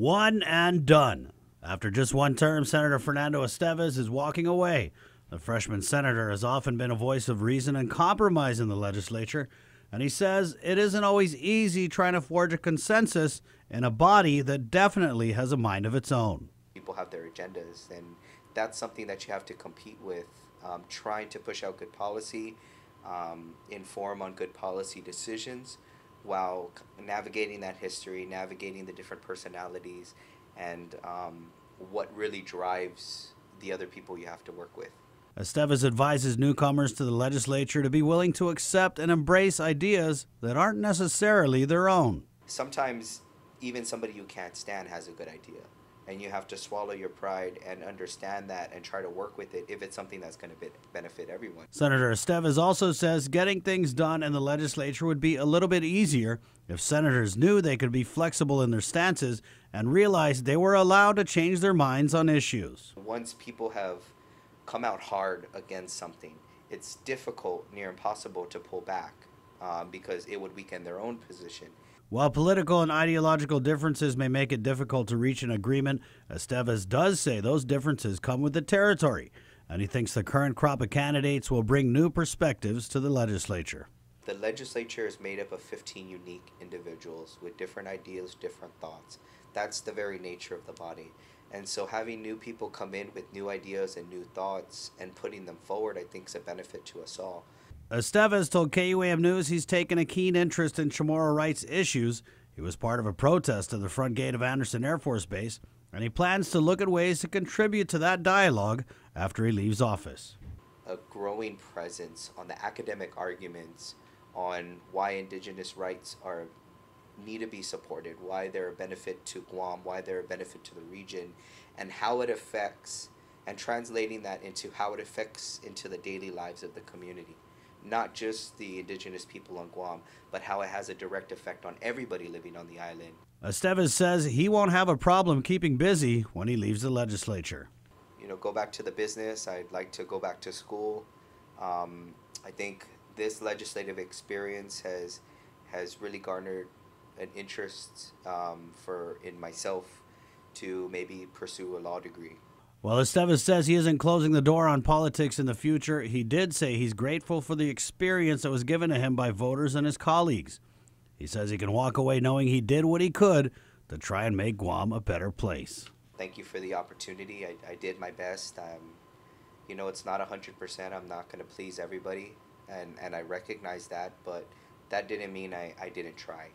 One and done. After just one term, Senator Fernando Esteves is walking away. The freshman senator has often been a voice of reason and compromise in the legislature, and he says it isn't always easy trying to forge a consensus in a body that definitely has a mind of its own. People have their agendas, and that's something that you have to compete with, trying to push out good policy, inform on good policy decisions, while navigating that history, navigating the different personalities, and what really drives the other people you have to work with. Esteves advises newcomers to the legislature to be willing to accept and embrace ideas that aren't necessarily their own. Sometimes even somebody you can't stand has a good idea, and you have to swallow your pride and understand that and try to work with it if it's something that's going to benefit everyone. Senator Esteves also says getting things done in the legislature would be a little bit easier if senators knew they could be flexible in their stances and realized they were allowed to change their minds on issues. Once people have come out hard against something, it's difficult, near impossible, to pull back because it would weaken their own position. While political and ideological differences may make it difficult to reach an agreement, Esteves does say those differences come with the territory, and he thinks the current crop of candidates will bring new perspectives to the legislature. The legislature is made up of 15 unique individuals with different ideas, different thoughts. That's the very nature of the body. And so having new people come in with new ideas and new thoughts and putting them forward, I think, is a benefit to us all. Esteves told KUAM News he's taken a keen interest in Chamorro rights issues. He was part of a protest at the front gate of Anderson Air Force Base, and he plans to look at ways to contribute to that dialogue after he leaves office. A growing presence on the academic arguments on why Indigenous rights need to be supported, why they're a benefit to Guam, why they're a benefit to the region, and how it affects, and translating that into how it affects into the daily lives of the community. Not just the Indigenous people on Guam, but how it has a direct effect on everybody living on the island. Esteves says he won't have a problem keeping busy when he leaves the legislature. Go back to the business. I'd like to go back to school. I think this legislative experience has really garnered an interest in myself to maybe pursue a law degree. While Esteves says he isn't closing the door on politics in the future, he did say he's grateful for the experience that was given to him by voters and his colleagues. He says he can walk away knowing he did what he could to try and make Guam a better place. Thank you for the opportunity. I did my best. It's not 100%. I'm not going to please everybody, and I recognize that, but that didn't mean I didn't try.